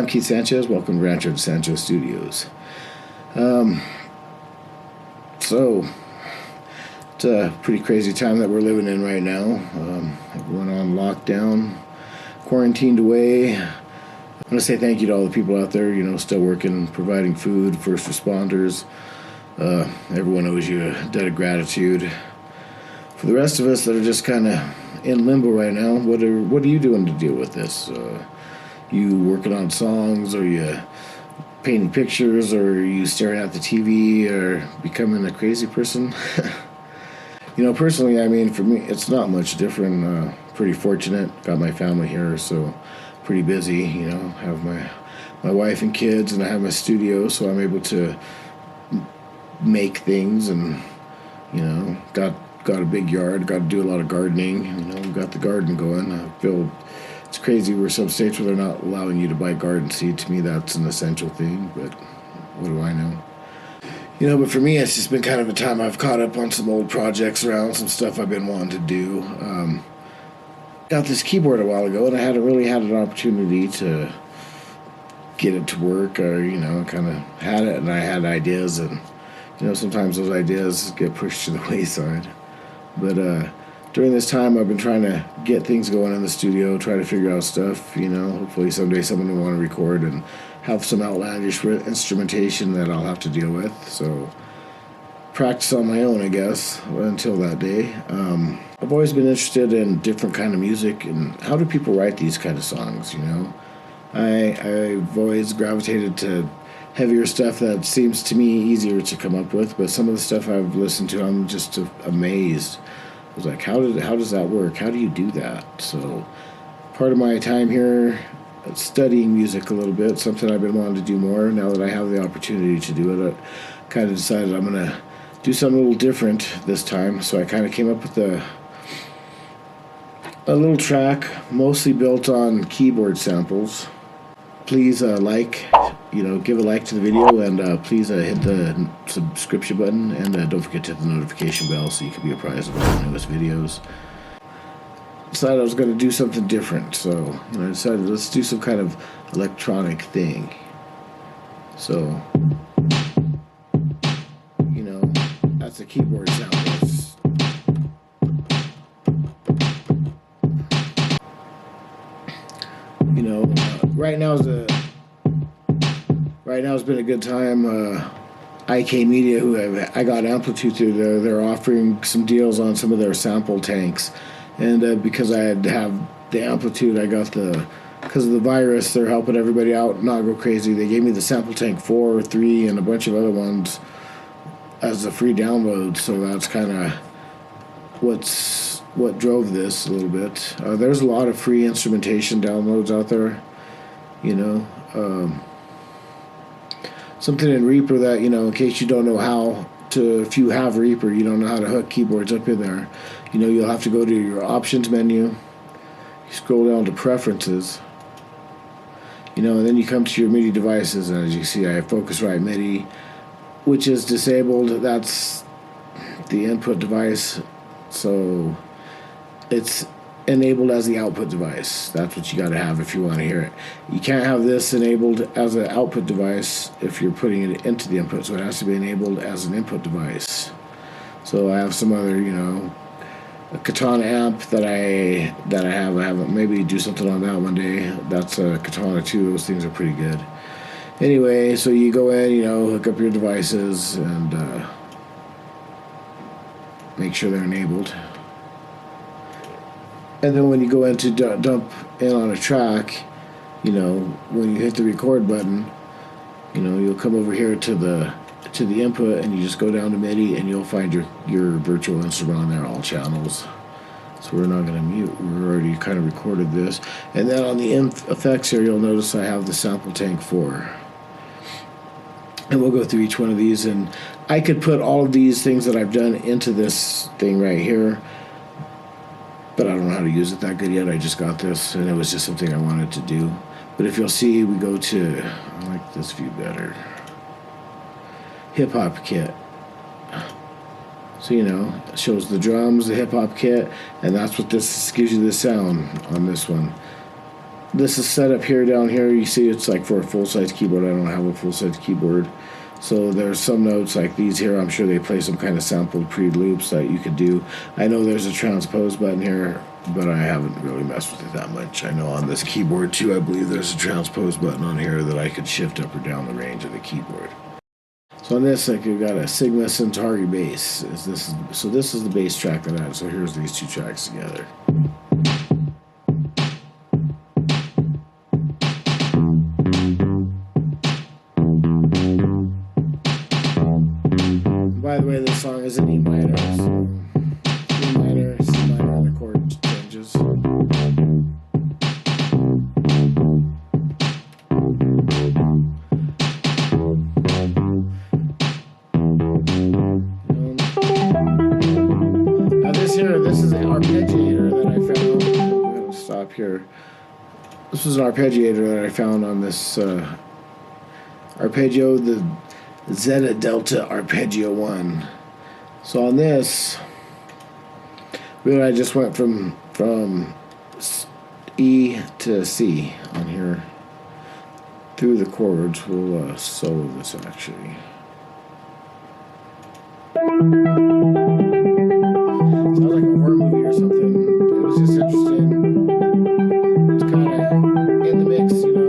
I'm Keith Sanchez. Welcome to Rancho Sanchez Studios. So, it's a pretty crazy time that we're living in right now. Everyone on lockdown, quarantined away. I want to say thank you to all the people out there, still working, providing food, first responders. Everyone owes you a debt of gratitude. For the rest of us that are just kind of in limbo right now, what are you doing to deal with this? You working on songs, or you painting pictures, or are you staring at the TV, or becoming a crazy person? Personally, for me, it's not much different. Pretty fortunate. Got my family here, so pretty busy. Have my wife and kids, and I have my studio, so I'm able to make things, and got a big yard. Got to do a lot of gardening. Got the garden going. I feel it's crazy. We're some states where they're not allowing you to buy garden seed. To me, that's an essential thing, but what do I know? But for me, it's just been kind of a time I've caught up on some old projects around, some stuff I've been wanting to do. Got this keyboard a while ago, and I hadn't really had an opportunity to get it to work, or, kind of had it, and I had ideas, and, sometimes those ideas get pushed to the wayside. But, during this time, I've been trying to get things going in the studio, try to figure out stuff, hopefully someday someone will want to record and have some outlandish instrumentation that I'll have to deal with. So, practice on my own, I guess, until that day. I've always been interested in different kind of music, and how do people write these kind of songs, I've always gravitated to heavier stuff that seems to me easier to come up with, but some of the stuff I've listened to, I'm just amazed. I was like, how does that work? How do you do that? So part of my time here studying music a little bit, something I've been wanting to do more. Now that I have the opportunity to do it, I kind of decided I'm going to do something a little different this time. So I kind of came up with a little track, mostly built on keyboard samples. Please give a like to the video, and please hit the subscription button, and don't forget to hit the notification bell so you can be apprised of all the newest videos. Decided I was going to do something different, so I decided let's do some kind of electronic thing. So, that's a keyboard sound. Right now has been a good time. IK Media, I got Amplitude through, they're offering some deals on some of their sample tanks, and because I had to have the Amplitude, because of the virus, they're helping everybody out, not go crazy. They gave me the sample tank 4 or 3 and a bunch of other ones as a free download, so that's kind of what drove this a little bit. There's a lot of free instrumentation downloads out there, something in Reaper that, in case you don't know if you have Reaper, you don't know how to hook keyboards up in there, you'll have to go to your options menu, you scroll down to preferences, and then you come to your MIDI devices, and as you see, I have Focusrite MIDI, which is disabled. That's the input device, so it's enabled as the output device. That's what you got to have if you want to hear it. You can't have this enabled as an output device if you're putting it into the input, so it has to be enabled as an input device. So I have some other, a Katana amp that I have. I haven't, maybe do something on that one day. That's a Katana too. Those things are pretty good. Anyway, so you go in, hook up your devices, and make sure they're enabled. And then when you go in to dump in on a track, when you hit the record button, you'll come over here to the input, and you just go down to MIDI, and you'll find your virtual instrument on there, all channels. So we're not going to mute. We already kind of recorded this. And then on the effects here, you'll notice I have the sample tank 4. And we'll go through each one of these, and I could put all of these things that I've done into this thing right here, but I don't know how to use it that good yet. I just got this, and it was just something I wanted to do. But if you'll see, we go to, I like this view better, hip-hop kit. So, it shows the drums, the hip-hop kit, and that's what this gives you the sound on this one. this is set up here, down here. You see it's like for a full-size keyboard. I don't have a full-size keyboard. So there's some notes like these here. I'm sure they play some kind of sampled pre-loops that you could do. I know there's a transpose button here, but I haven't really messed with it that much. I know on this keyboard too, I believe there's a transpose button on here that I could shift up or down the range of the keyboard. So on this, like, you've got a Sigma Centauri bass. So this is the bass track that I have. So here's these two tracks together. By the way, this song is in E minor, so E minor, C minor, and the chord changes. Now this is an arpeggiator that I found. I'm going to stop here. This was an arpeggiator that I found on this arpeggio, the Zeta Delta Arpeggio 1. So on this, really I just went from E to C on here through the chords. We'll solo this actually. Sounds like a horror movie or something. It was just interesting. It's kind of in the mix, you know.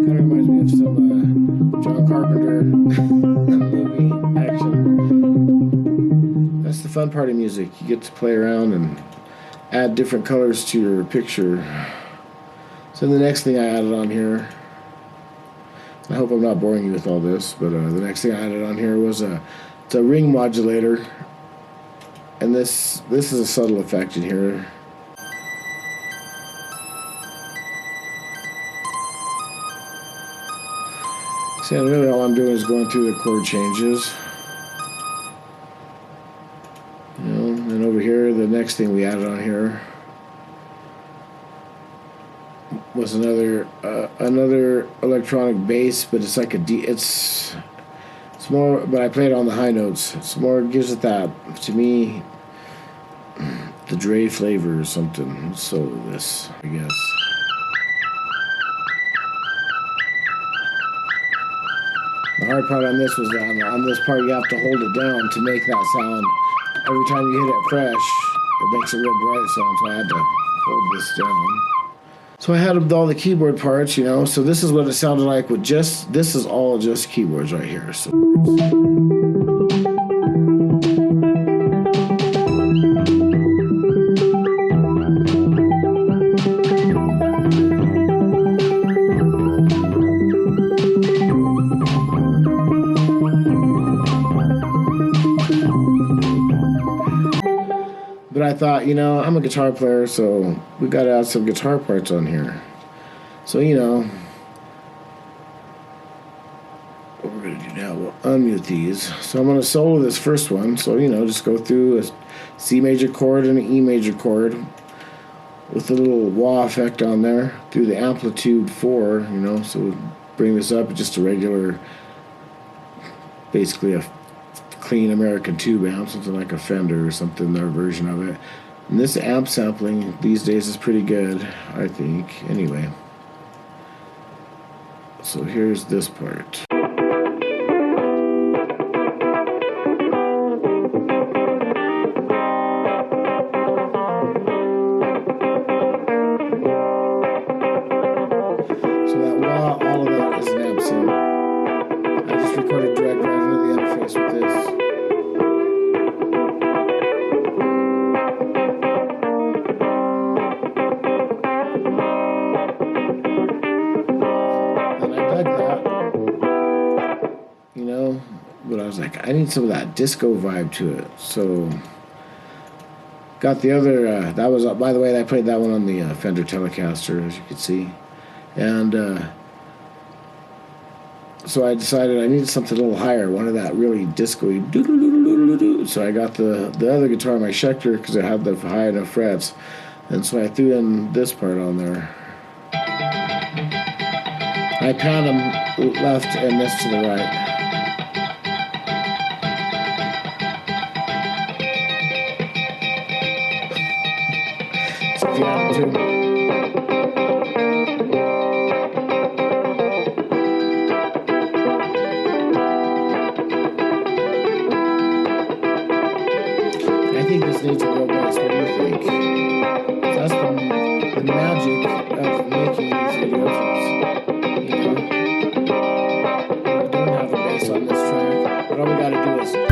Kind of reminds me of some John Carpenter movie action. That's the fun part of music. You get to play around and add different colors to your picture. So the next thing I added on here, I hope I'm not boring you with all this, but the next thing I added on here was it's a ring modulator, and this is a subtle effect in here. See, and really all I'm doing is going through the chord changes. You know, and over here, the next thing we added on here was another electronic bass, but it's like it's more, but I play it on the high notes. It's more, gives it that, to me, the Dre flavor or something. So this, I guess. The hard part on this was that on this part you have to hold it down to make that sound. Every time you hit it fresh, it makes a real bright sound, so I had to hold this down. So I had all the keyboard parts, you know, so this is what it sounded like with just, this is all just keyboards right here. So but I thought, you know, I'm a guitar player, so we got to add some guitar parts on here. So, you know, what we're going to do now, we'll unmute these. So I'm going to solo this first one. So, you know, just go through a C major chord and an E major chord with a little wah effect on there through the amplitude 4, you know. So we'll bring this up, just a regular, basically a clean American tube amp, something like a Fender or something, their version of it. And this amp sampling these days is pretty good, I think. Anyway, so here's this part. So that wah, all of that is an amp sample. I just recorded direct right into the interface with this. And I dug that, you know, but I was like, I need some of that disco vibe to it. So got the other, that was, by the way, I played that one on the Fender Telecaster, as you can see. And so I decided I needed something a little higher, one of that really disco-y doo-doo-doo-doo-doo-doo. So I got the other guitar, my Schecter, because it had the high enough frets. And so I threw in this part on there. I pound them left and this to the right. listen to. I think this needs a real bass. What do you think? That's the magic of making these videos. We don't have a bass on this track, but all we gotta do is snap.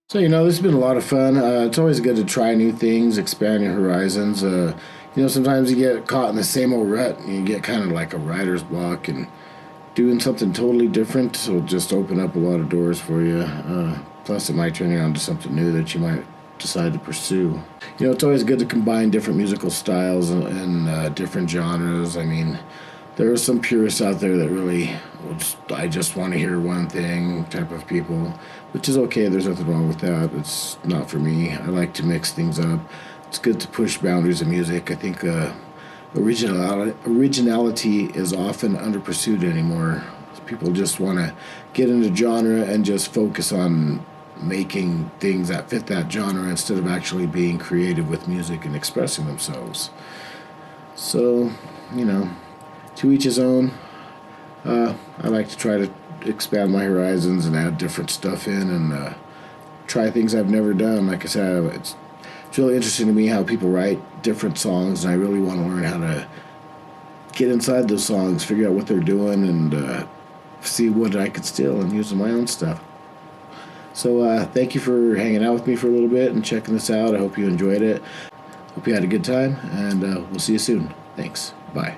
So, this has been a lot of fun. It's always good to try new things, expand your horizons. Sometimes you get caught in the same old rut, and you get kind of like a writer's block, and doing something totally different will just open up a lot of doors for you. Plus, it might turn you on to something new that you might decide to pursue. It's always good to combine different musical styles and different genres. I mean, there are some purists out there that really, I just want to hear one thing type of people, which is okay. There's nothing wrong with that. It's not for me. I like to mix things up. It's good to push boundaries of music. I think originality is often under-pursued anymore. People just want to get into genre and just focus on making things that fit that genre instead of actually being creative with music and expressing themselves. So, to each his own. I like to try to expand my horizons and add different stuff in and try things I've never done. Like I said, it's really interesting to me how people write different songs, and I really want to learn how to get inside those songs, figure out what they're doing, and see what I could steal and use in my own stuff. So thank you for hanging out with me for a little bit and checking this out. I hope you enjoyed it. Hope you had a good time, and we'll see you soon. Thanks. Bye.